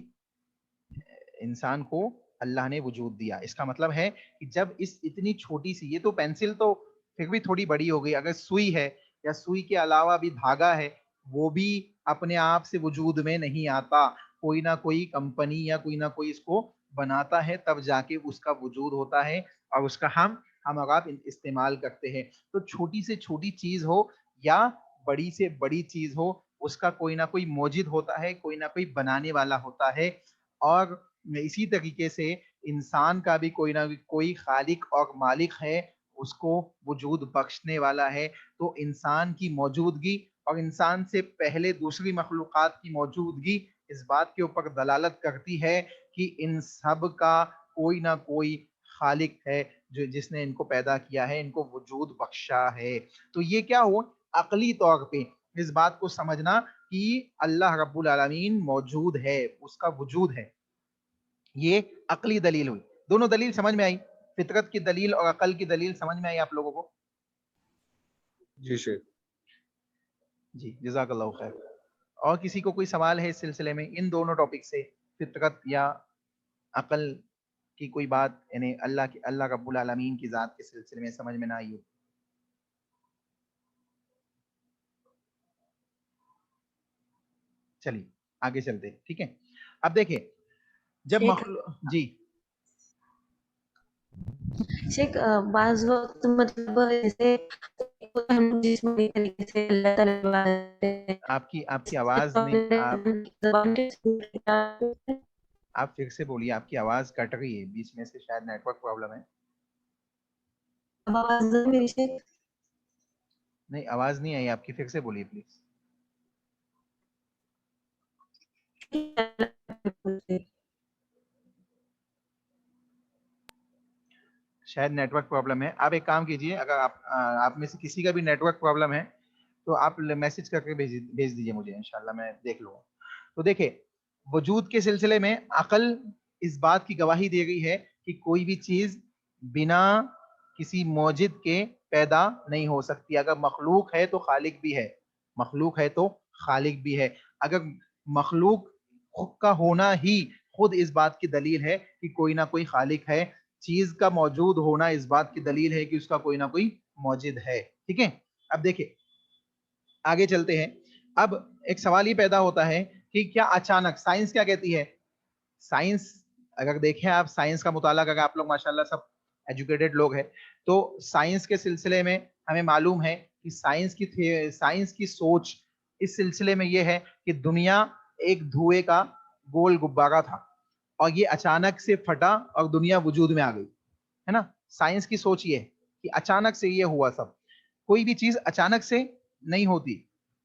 انسان کو اللہ نے وجود دیا. اس کا مطلب ہے کہ جب اس اتنی چھوٹی سی, یہ تو پینسل تو پھر بھی تھوڑی بڑی ہو گئی, اگر سوئی ہے یا سوئی کے علاوہ بھی دھاگا ہے, وہ بھی اپنے آپ سے وجود میں نہیں آتا, کوئی نہ کوئی کمپنی یا کوئی نہ کوئی اس کو بناتا ہے, تب جا کے اس کا وجود ہوتا ہے اور اس کا ہم اور آپ استعمال کرتے ہیں. تو چھوٹی سے چھوٹی چیز ہو یا بڑی سے بڑی چیز ہو, اس کا کوئی نہ کوئی موجد ہوتا ہے, کوئی نہ کوئی بنانے والا ہوتا ہے. اور اسی طریقے سے انسان کا بھی کوئی نہ کوئی خالق اور مالک ہے, اس کو وجود بخشنے والا ہے. تو انسان کی موجودگی اور انسان سے پہلے دوسری مخلوقات کی موجودگی اس بات کے اوپر دلالت کرتی ہے کہ ان سب کا کوئی نہ کوئی خالق ہے جس نے ان کو پیدا کیا ہے، ان کو وجود بخشا ہے۔ تو یہ کیا ہوا؟ عقلی طور پہ اس بات کو سمجھنا کہ اللہ رب العالمین موجود ہے، اس کا وجود ہے، یہ عقلی دلیل ہوئی۔ دونوں دلیل سمجھ میں آئی؟ فطرت کی دلیل اور عقل کی دلیل سمجھ میں آئی آپ لوگوں کو؟ جی شیخ۔ جی جزاک اللہ خیر۔ اور کسی کو کوئی سوال ہے اس سلسلے میں، ان دونوں ٹاپک سے، فطرت یا عقل کی کوئی بات، یعنی اللہ رب العالمین کی ذات کے سلسلے میں سمجھ میں نہ آئی ہو؟ چلیے آگے چلتے، ٹھیک ہے۔ اب دیکھیں جب جی شیخ بعض وقت مطلب جیسے ہم جسمانی طریقے سے اللہ تعالیٰ آپ کی آواز نہیں، آپ پھر سے بولیے، آپ کی آواز کٹ رہی ہے بیچ میں سے، شاید نیٹ ورک پرابلم ہے۔ نہیں آواز نہیں آئی آپ کی، پھر سے بولیے پلیز۔ شاید نیٹ ورک پرابلم ہے۔ آپ ایک کام کیجئے، اگر آپ میں سے کسی کا بھی نیٹ ورک پرابلم ہے تو آپ میسج کر کے بھیج دیجئے مجھے، انشاءاللہ میں دیکھ لوں گا۔ تو دیکھیں وجود کے سلسلے میں عقل اس بات کی گواہی دے گئی ہے کہ کوئی بھی چیز بنا کسی موجد کے پیدا نہیں ہو سکتی۔ اگر مخلوق ہے تو خالق بھی ہے، مخلوق ہے تو خالق بھی ہے۔ اگر مخلوق خود کا ہونا ہی خود اس بات کی دلیل ہے کہ کوئی نہ کوئی خالق ہے، چیز کا موجود ہونا اس بات کی دلیل ہے کہ اس کا کوئی نہ کوئی موجد ہے، ٹھیک ہے۔ اب دیکھیں آگے چلتے ہیں۔ اب ایک سوال یہ پیدا ہوتا ہے کہ کیا اچانک، سائنس کیا کہتی ہے؟ سائنس اگر دیکھیں آپ، سائنس کا مطالعہ اگر آپ لوگ ماشاءاللہ سب ایجوکیٹڈ لوگ ہیں تو سائنس کے سلسلے میں ہمیں معلوم ہے کہ سائنس کی سوچ اس سلسلے میں یہ ہے کہ دنیا ایک دھوئے کا گول غبارہ تھا اور یہ اچانک سے پھٹا اور دنیا وجود میں آ گئی، ہے نا۔ سائنس کی سوچ یہ ہے کہ اچانک سے یہ ہوا سب۔ کوئی بھی چیز اچانک سے نہیں ہوتی،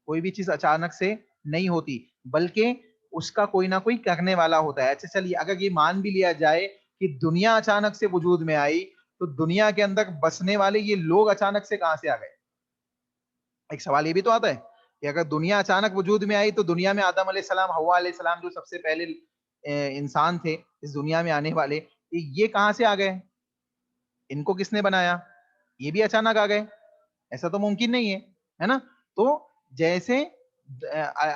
کوئی بھی چیز اچانک سے نہیں ہوتی، بلکہ اس کا کوئی نہ کوئی کرنے والا ہوتا ہے۔ اچھا چلیے اگر یہ مان بھی لیا جائے کہ دنیا اچانک سے وجود میں آئی تو دنیا کے اندر بسنے والے یہ لوگ اچانک سے کہاں سے آ گئے؟ ایک سوال یہ بھی تو آتا ہے کہ اگر دنیا اچانک وجود میں آئی تو دنیا میں آدم علیہ السلام، حوا علیہ السلام جو سب سے پہلے انسان تھے اس دنیا میں آنے والے، یہ کہاں سے آ گئے؟ ان کو کس نے بنایا؟ یہ بھی اچانک آ گئے؟ ایسا تو ممکن نہیں ہے نا۔ تو جیسے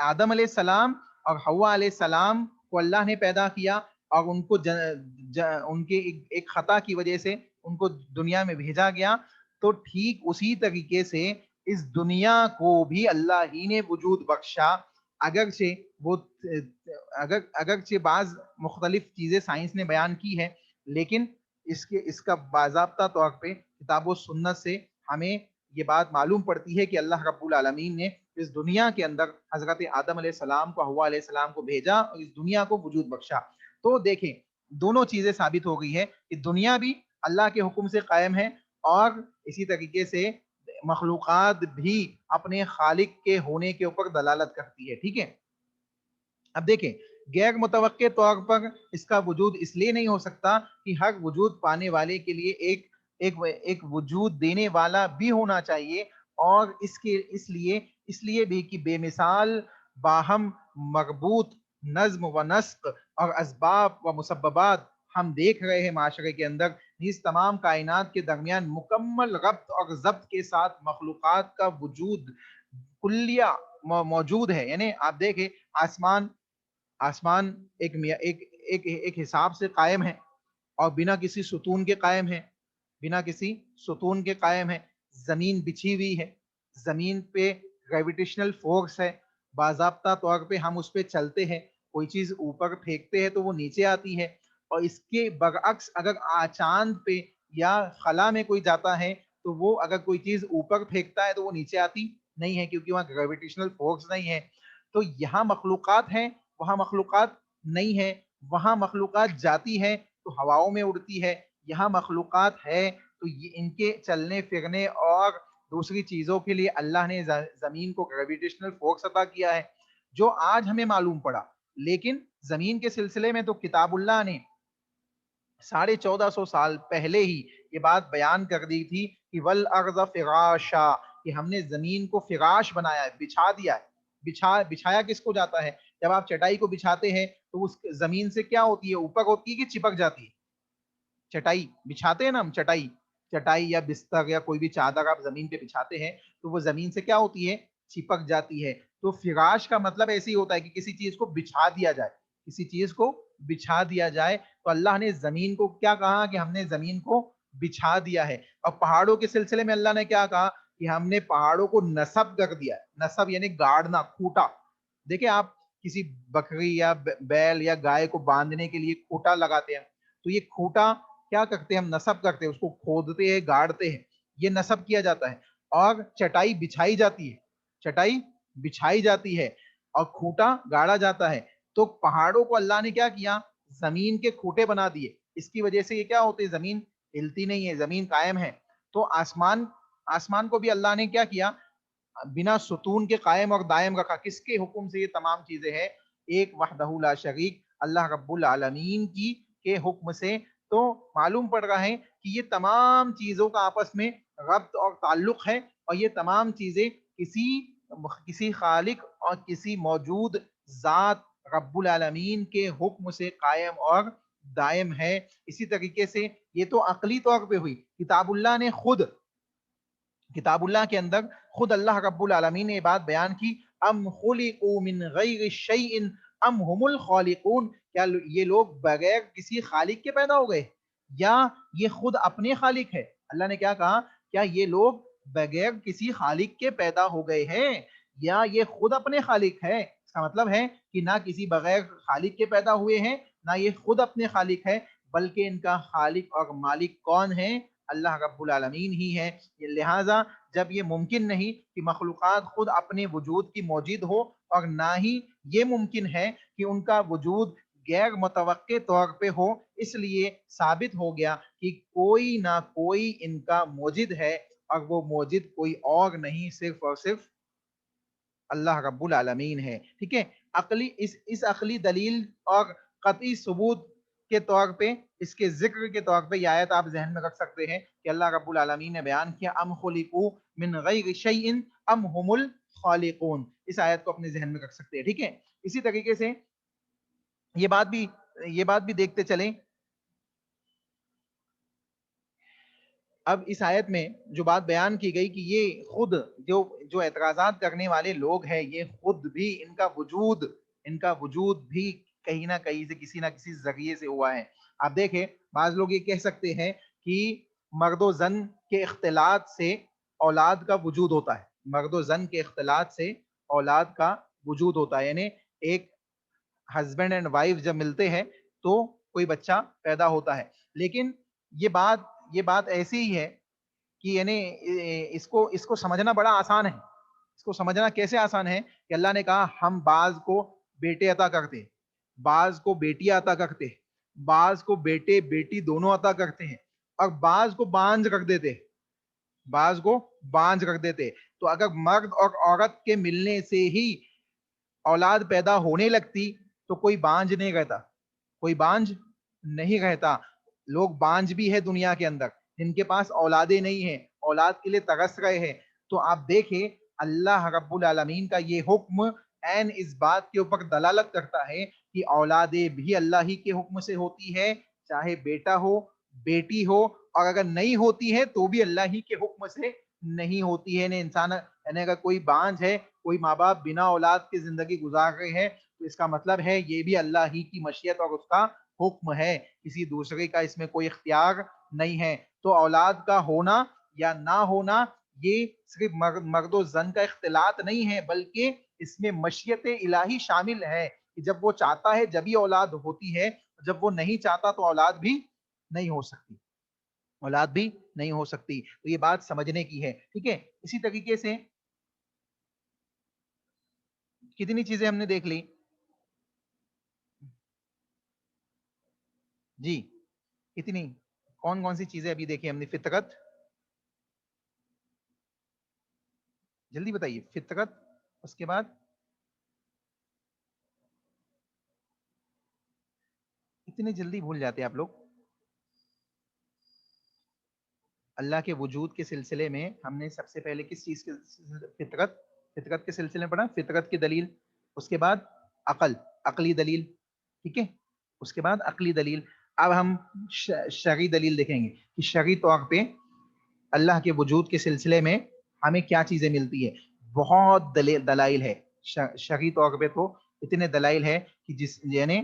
آدم علیہ السلام اور حوا علیہ السلام کو اللہ نے پیدا کیا اور ان کو ان کے ایک خطا کی وجہ سے ان کو دنیا میں بھیجا گیا، تو ٹھیک اسی طریقے سے اس دنیا کو بھی اللہ ہی نے وجود بخشا۔ اگرچہ بعض مختلف چیزیں سائنس نے بیان کی ہے، لیکن اس کا باضابطہ طور پہ کتاب و سنت سے ہمیں یہ بات معلوم پڑتی ہے کہ اللہ رب العالمین نے اس دنیا کے اندر حضرت آدم علیہ السلام کو، حوا علیہ السلام کو بھیجا اور اس دنیا کو وجود بخشا۔ تو دیکھیں دونوں چیزیں ثابت ہو گئی ہے کہ دنیا بھی اللہ کے حکم سے قائم ہے اور اسی طریقے سے مخلوقات بھی اپنے خالق کے ہونے کے اوپر دلالت کرتی ہے، ٹھیک ہے۔ اب دیکھیں غیر متوقع طور پر اس کا وجود اس لیے نہیں ہو سکتا کہ ہر وجود پانے والے کے لیے ایک وجود دینے والا بھی ہونا چاہیے، اور اس لیے بھی کہ بے مثال باہم مربوط نظم و نسق اور اسباب و مسببات ہم دیکھ رہے ہیں معاشرے کے اندر، اس تمام کائنات کے درمیان مکمل ربط اور ضبط کے ساتھ مخلوقات کا وجود کلیہ موجود ہے۔ یعنی آپ دیکھیں آسمان ایک حساب سے قائم ہے اور بنا کسی ستون کے قائم ہے، بنا کسی ستون کے قائم ہے۔ زمین بچھی ہوئی ہے، زمین پہ گریویٹیشنل فورس ہے، باضابطہ طور پہ ہم اس پہ چلتے ہیں، کوئی چیز اوپر پھینکتے ہیں تو وہ نیچے آتی ہے، اور اس کے برعکس اگر چاند پہ یا خلا میں کوئی جاتا ہے تو وہ اگر کوئی چیز اوپر پھینکتا ہے تو وہ نیچے آتی نہیں ہے، کیونکہ وہاں گریویٹیشنل فورس نہیں ہے۔ تو یہاں مخلوقات ہیں، وہاں مخلوقات نہیں ہے، وہاں مخلوقات جاتی ہے تو ہواؤں میں اڑتی ہے، یہاں مخلوقات ہے تو ان کے چلنے پھرنے اور دوسری چیزوں کے لیے اللہ نے زمین کو گریویٹیشنل فورس عطا کیا ہے جو آج ہمیں معلوم پڑا، لیکن زمین کے سلسلے میں تو کتاب اللہ نے 1450 سال پہلے ہی یہ بات بیان کر دی تھی کہ والارض فراشا، کہ ہم نے زمین کو فراش بنایا ہے، بچھا دیا ہے۔ بچھایا کس کو جاتا ہے؟ جب آپ چٹائی کو بچھاتے ہیں تو اس زمین سے کیا ہوتی ہے؟ اوپر ہوتی ہے کہ چپک جاتی ہے؟ چٹائی بچھاتے ہیں نا ہم، چٹائی یا بستر یا کوئی بھی چادر آپ زمین پہ بچھاتے ہیں تو وہ زمین سے کیا ہوتی ہے؟ چپک جاتی ہے۔ تو فراش کا مطلب ایسے ہی ہوتا ہے کہ کسی چیز کو بچھا دیا جائے، کسی چیز کو بچھا دیا جائے۔ تو اللہ نے زمین کو کیا کہا کہ ہم نے زمین کو بچھا دیا ہے۔ اور پہاڑوں کے سلسلے میں اللہ نے کیا کہا کہ ہم نے پہاڑوں کو نصب کر دیا ہے۔ نصب یعنی گاڑنا، کھوٹا۔ دیکھیں آپ کسی بکری یا بیل یا گائے کو باندھنے کے لیے کھوٹا لگاتے ہیں، تو یہ کھوٹا کیا کرتے ہیں؟ ہم نصب کرتے ہیں، اس کو کھودتے ہیں، گاڑتے ہیں، یہ نصب کیا جاتا ہے۔ اور چٹائی بچھائی جاتی ہے، چٹائی بچھائی جاتی ہے اور کھوٹا گاڑا جاتا ہے۔ تو پہاڑوں کو اللہ نے کیا کیا؟ زمین کے کھوٹے بنا دیے۔ اس کی وجہ سے یہ کیا ہوتے؟ زمین ہلتی نہیں ہے، زمین قائم ہے۔ تو آسمان کو بھی اللہ نے کیا کیا؟ بنا ستون کے قائم اور دائم رکھا۔ کس کے حکم سے یہ تمام چیزیں ہیں؟ ایک وحدہ لا شریک اللہ رب العالمین کی کے حکم سے۔ تو معلوم پڑ رہا ہے کہ یہ تمام چیزوں کا آپس میں ربط اور تعلق ہے، اور یہ تمام چیزیں کسی خالق اور کسی موجود ذات رب العالمین کے حکم سے قائم اور دائم ہے۔ اسی طریقے سے یہ تو عقلی طور پہ ہوئی۔ کتاب اللہ کے اندر خود اللہ رب العالمین نے یہ بات بیان کی، ام خلقوا من غیر شیء ام هم الخالقون، کیا یہ لوگ بغیر کسی خالق کے پیدا ہو گئے یا یہ خود اپنے خالق ہے؟ اللہ نے کیا کہا؟ کیا یہ لوگ بغیر کسی خالق کے پیدا ہو گئے ہیں یا یہ خود اپنے خالق ہے؟ اس کا مطلب ہے کہ نہ کسی بغیر خالق کے پیدا ہوئے ہیں، نہ یہ خود اپنے خالق ہے، بلکہ ان کا خالق اور مالک کون ہے؟ اللہ رب العالمین ہی ہے۔ لہٰذا جب یہ ممکن نہیں کہ مخلوقات خود اپنے وجود کی موجود ہو، اور نہ ہی یہ ممکن ہے کہ ان کا وجود غیر متوقع طور پہ ہو، اس لیے ثابت ہو گیا کہ کوئی نہ کوئی ان کا موجد ہے، اور وہ موجد کوئی اور نہیں، صرف اور صرف اللہ رب العالمین ہے۔ ٹھیک ہے؟ اس عقلی دلیل اور قطعی ثبوت کے طور پہ، اس کے ذکر کے طور پہ یہ آیت آپ ذہن میں رکھ سکتے ہیں کہ اللہ رب العالمین نے بیان کیا ام خلقوا من غیر شیء ام هم الخالقون۔ اس آیت کو اپنے ذہن میں رکھ سکتے ہیں۔ ٹھیک ہے؟ اسی طریقے سے یہ بات بھی دیکھتے چلیں۔ اب اس آیت میں جو بات بیان کی گئی کہ یہ خود جو اعتراضات کرنے والے لوگ ہیں، یہ خود بھی ان کا وجود بھی کہیں نہ کہیں سے کسی نہ کسی ذریعے سے ہوا ہے۔ آپ دیکھیں بعض لوگ یہ کہہ سکتے ہیں کہ مرد و زن کے اختلاط سے اولاد کا وجود ہوتا ہے، مرد و زن کے اختلاط سے اولاد کا وجود ہوتا ہے، یعنی ایک ہسبینڈ اینڈ وائف جب ملتے ہیں تو کوئی بچہ پیدا ہوتا ہے۔ لیکن یہ بات ایسی ہی ہے کہ یعنی اس کو سمجھنا بڑا آسان ہے۔ اس کو سمجھنا کیسے آسان ہے کہ اللہ نے کہا ہم بعض کو بیٹے عطا کرتے ہیں، بعض کو بیٹیاں عطا کرتے ہیں، بعض کو بیٹے بیٹی دونوں عطا کرتے ہیں، اور بعض کو بانجھ رکھ دیتے۔ تو اگر مرد اور عورت کے ملنے سے ہی اولاد پیدا ہونے لگتی تو کوئی بانجھ نہیں رہتا۔ لوگ بانجھ بھی ہے دنیا کے اندر، جن کے پاس اولادیں نہیں ہیں، اولاد کے لیے ترس رہے ہیں۔ تو آپ دیکھیں اللہ رب العالمین کا یہ حکم عین اس بات کے اوپر دلالت کرتا ہے کہ اولادیں بھی اللہ ہی کے حکم سے ہوتی ہے، چاہے بیٹا ہو بیٹی ہو، اور اگر نہیں ہوتی ہے تو بھی اللہ ہی کے حکم سے نہیں ہوتی ہے۔ یعنی اگر کوئی بانجھ ہے، کوئی ماں باپ بنا اولاد کی زندگی گزار رہے ہیں، تو اس کا مطلب ہے یہ بھی اللہ ہی کی مشیت اور اس کا حکم ہے، کسی دوسرے کا اس میں کوئی اختیار نہیں ہے۔ تو اولاد کا ہونا یا نہ ہونا یہ صرف مرد و زن کا اختلاط نہیں ہے، بلکہ اس میں مشیت الہی شامل ہے کہ جب وہ چاہتا ہے جبھی اولاد ہوتی ہے، جب وہ نہیں چاہتا تو اولاد بھی نہیں ہو سکتی۔ تو یہ بات سمجھنے کی ہے۔ ٹھیک ہے؟ اسی طریقے سے کتنی چیزیں ہم نے دیکھ لی؟ جی کتنی؟ کون سی چیزیں ابھی دیکھی ہم نے؟ فطرت، جلدی بتائیے. فطرت, اس کے بعد اتنے جلدی بھول جاتے ہیں آپ لوگ. اللہ کے وجود کے سلسلے میں ہم نے سب سے پہلے کس چیز کے فطرت کے سلسلے میں پڑھا؟ فطرت کی دلیل. اس کے بعد عقلی دلیل. ٹھیک ہے, اس کے بعد عقلی دلیل. اب ہم شرعی دلیل دیکھیں گے کہ شرعی طور پہ اللہ کے وجود کے سلسلے میں ہمیں کیا چیزیں ملتی ہے. بہت دلائل ہے شرعی طور پہ, تو اتنے دلائل ہے کہ جس یعنی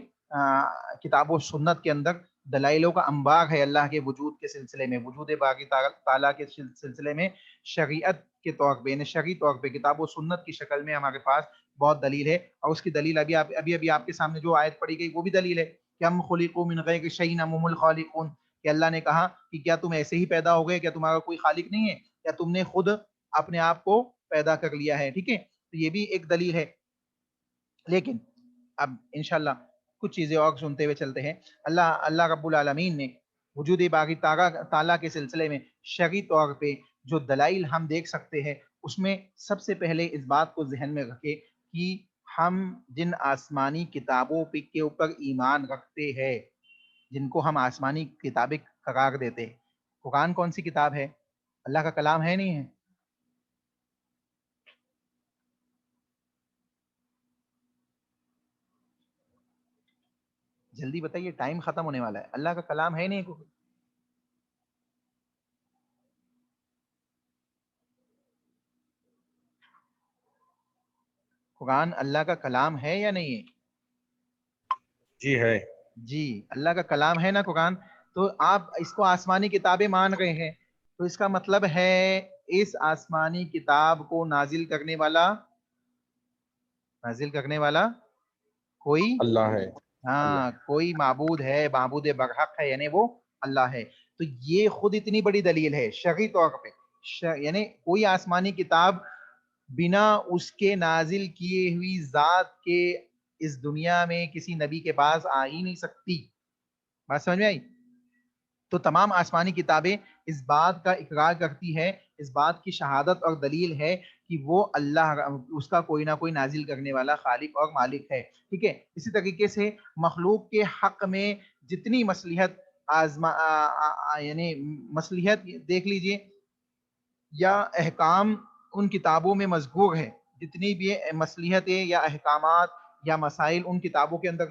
کتاب و سنت کے اندر دلائلوں کا انبار ہے اللہ کے وجود کے سلسلے میں, وجود باقی تعالیٰ کے سلسلے میں. شریعت کے طور پہ یعنی شرعی طور پہ کتاب و سنت کی شکل میں ہمارے پاس بہت دلیل ہے. اور اس کی دلیل ابھی آپ کے سامنے جو آیت پڑھی گئی وہ بھی دلیل ہے کہ ہم خلقوا من غیر شیء ہم الخالقون, کہ اللہ نے کہا کہ کیا تم ایسے ہی پیدا ہو گئے, کیا تمہارا کوئی خالق نہیں ہے, یا تم نے خود اپنے آپ کو پیدا کر لیا ہے. ٹھیک ہے, تو یہ بھی ایک دلیل ہے. لیکن اب انشاءاللہ کچھ چیزیں اور سنتے ہوئے چلتے ہیں. اللہ رب العالمین نے وجود باقی تعالیٰ کے سلسلے میں شرعی طور پہ جو دلائل ہم دیکھ سکتے ہیں, اس میں سب سے پہلے اس بات کو ذہن میں رکھے کہ ہم جن آسمانی کتابوں کے اوپر ایمان رکھتے ہیں, جن کو ہم آسمانی کتابیں قرار دیتے ہیں, قرآن کون سی کتاب ہے؟ اللہ کا کلام ہے نہیں ہے؟ جلدی بتائیے, ٹائم ختم ہونے والا ہے. اللہ کا کلام ہے نہیں؟ قرآن اللہ کا کلام ہے یا نہیں ہے؟ جی ہے. جی, اللہ کا کلام ہے نا قرآن. تو آپ اس کو آسمانی کتابیں مان رہے ہیں, تو اس کا مطلب ہے اس آسمانی کتاب کو نازل کرنے والا کوئی اللہ ہے. ہاں, کوئی معبود ہے, معبود برحق ہے, یعنی وہ اللہ ہے. تو یہ خود اتنی بڑی دلیل ہے شرعی طور پہ. یعنی کوئی آسمانی کتاب بنا اس کے نازل کیے ہوئی ذات کے اس دنیا میں کسی نبی کے پاس آ ہی نہیں سکتی. بات سمجھ میں آئی؟ تو تمام آسمانی کتابیں اس بات کا اقرار کرتی ہے, اس بات کی شہادت اور دلیل ہے کہ وہ اللہ, اس کا کوئی نہ کوئی نازل کرنے والا خالق اور مالک ہے. ٹھیک ہے, اسی طریقے سے مخلوق کے حق میں جتنی مصلحت یعنی مصلحت دیکھ لیجئے یا احکام ان کتابوں میں مذکور ہے, جتنی بھی مصلحتیں یا احکامات یا مسائل ان کتابوں کے اندر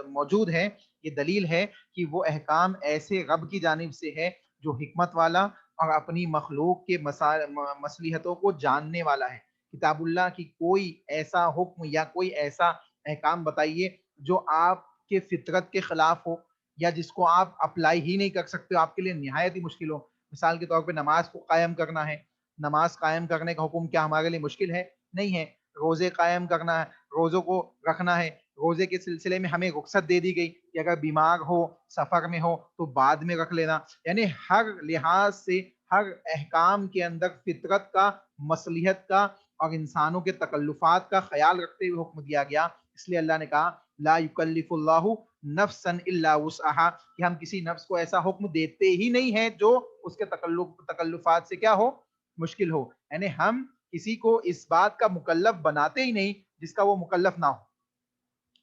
موجود ہیں, یہ دلیل ہے کہ وہ احکام ایسے رب کی جانب سے ہے جو حکمت والا اور اپنی مخلوق کے مصلحتوں کو جاننے والا ہے. کتاب اللہ کی کوئی ایسا حکم یا کوئی ایسا احکام بتائیے جو آپ کے فطرت کے خلاف ہو یا جس کو آپ اپلائی ہی نہیں کر سکتے, آپ کے لیے نہایت ہی مشکل ہو. مثال کے طور پہ نماز کو قائم کرنا ہے, نماز قائم کرنے کا حکم کیا ہمارے لیے مشکل ہے؟ نہیں ہے. روزے قائم کرنا ہے, روزوں کو رکھنا ہے, روزے کے سلسلے میں ہمیں رخصت دے دی گئی کہ اگر بیمار ہو, سفر میں ہو تو بعد میں رکھ لینا. یعنی ہر لحاظ سے ہر احکام کے اندر فطرت کا, مصلحت کا اور انسانوں کے تکلفات کا خیال رکھتے ہوئے حکم دیا گیا. اس لیے اللہ نے کہا لا یکلف اللہ نفسا الا وسعها, کہ ہم کسی نفس کو ایسا حکم دیتے ہی نہیں ہے جو اس کے تکلفات سے کیا ہو, مشکل ہو. یعنی ہم کسی کو اس بات کا مکلف بناتے ہی نہیں جس کا وہ مکلف نہ ہو.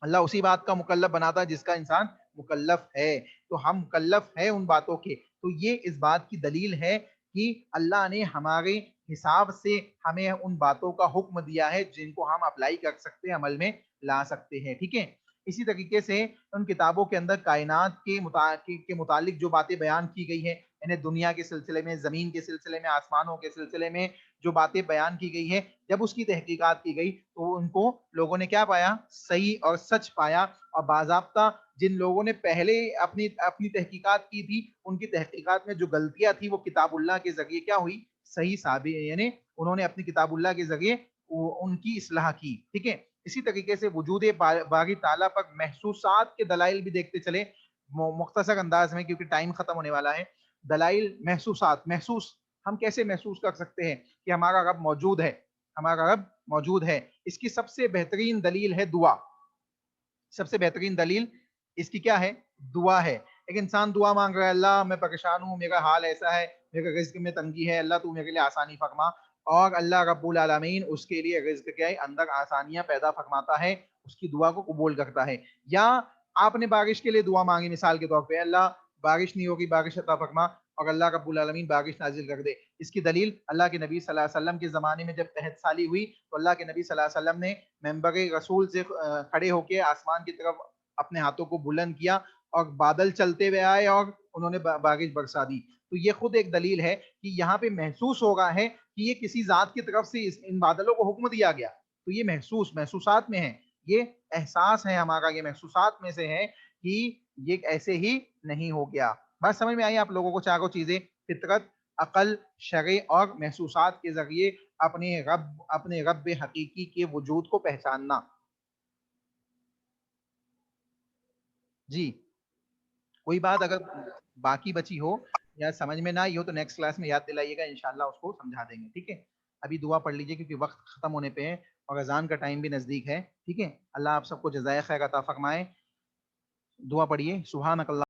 اللہ اسی بات کا مکلف بناتا ہے جس کا انسان مکلف ہے. تو ہم مکلف ہیں ان باتوں کے. تو یہ اس بات کی دلیل ہے کہ اللہ نے ہمارے حساب سے ہمیں ان باتوں کا حکم دیا ہے جن کو ہم اپلائی کر سکتے ہیں, عمل میں لا سکتے ہیں. ٹھیک ہے, اسی طریقے سے ان کتابوں کے اندر کائنات کے متعلق جو باتیں بیان کی گئی ہیں, یعنی دنیا کے سلسلے میں, زمین کے سلسلے میں, آسمانوں کے سلسلے میں جو باتیں بیان کی گئی ہیں, جب اس کی تحقیقات کی گئی تو ان کو لوگوں نے کیا پایا؟ صحیح اور سچ پایا. اور باضابطہ جن لوگوں نے پہلے اپنی تحقیقات کی تھی, ان کی تحقیقات میں جو غلطیاں تھی وہ کتاب اللہ کے ذریعے کیا ہوئی؟ صحیح ثابت, یعنی انہوں نے اپنی کتاب اللہ کے ذریعے ان کی اصلاح کی. ٹھیک ہے, اسی طریقے سے وجود باقی تعالیٰ پر محسوسات کے دلائل بھی دیکھتے چلے مختصر انداز میں, کیونکہ ٹائم ختم ہونے والا ہے. دلائل محسوسات, محسوس ہم کیسے محسوس کر سکتے ہیں کہ ہمارا رب موجود ہے؟ ہمارا رب موجود ہے, اس کی سب سے بہترین دلیل ہے دعا. سب سے بہترین دلیل اس کی کیا ہے؟ دعا ہے. ایک انسان دعا مانگ رہا ہے, اللہ میں پریشان ہوں, میرا حال ایسا ہے, میرے رزق میں تنگی ہے, اللہ تو میرے لیے آسانی فرما, اور اللہ رب العالمین اس کے لیے رزق کے اندر آسانیاں پیدا فرماتا ہے، اس کی دعا کو قبول کرتا ہے۔ یا آپ نے بارش کے لیے دعا مانگی مثال کے طور پہ، اللہ بارش نہیں ہوگی، بارش عطا فرما، اور اللہ رب العالمین بارش نازل کر دے۔ اس کی دلیل اللہ کے نبی صلی اللہ علیہ وسلم کے زمانے میں جب قحط سالی ہوئی تو اللہ کے نبی صلی اللہ علیہ وسلم نے منبر رسول سے کھڑے ہو کے آسمان کی طرف اپنے ہاتھوں کو بلند کیا اور بادل چلتے ہوئے آئے اور انہوں نے بارش برسا دی۔ تو یہ خود ایک دلیل ہے کہ یہاں پہ محسوس ہو رہا ہے کہ یہ کسی ذات کی طرف سے ان بادلوں کو حکم دیا گیا، تو یہ محسوسات میں ہے، یہ احساس ہے ہمارا، یہ محسوسات میں سے ہے کہ یہ ایسے ہی نہیں ہو گیا۔ بات سمجھ میں آئی آپ لوگوں کو؟ چاروں چیزیں فطرت، عقل، شرع اور محسوسات کے ذریعے اپنے رب حقیقی کے وجود کو پہچاننا۔ جی کوئی بات اگر باقی بچی ہو یا سمجھ میں نہ آئی ہو تو نیکسٹ کلاس میں یاد دلائیے گا، انشاءاللہ اس کو سمجھا دیں گے، ٹھیک ہے؟ ابھی دعا پڑھ لیجیے کیونکہ وقت ختم ہونے پہ ہے اور اذان کا ٹائم بھی نزدیک ہے، ٹھیک ہے؟ اللہ آپ سب کو جزائے خیر عطا فرمائے۔ دعا پڑھیے۔ سبحانک اللہ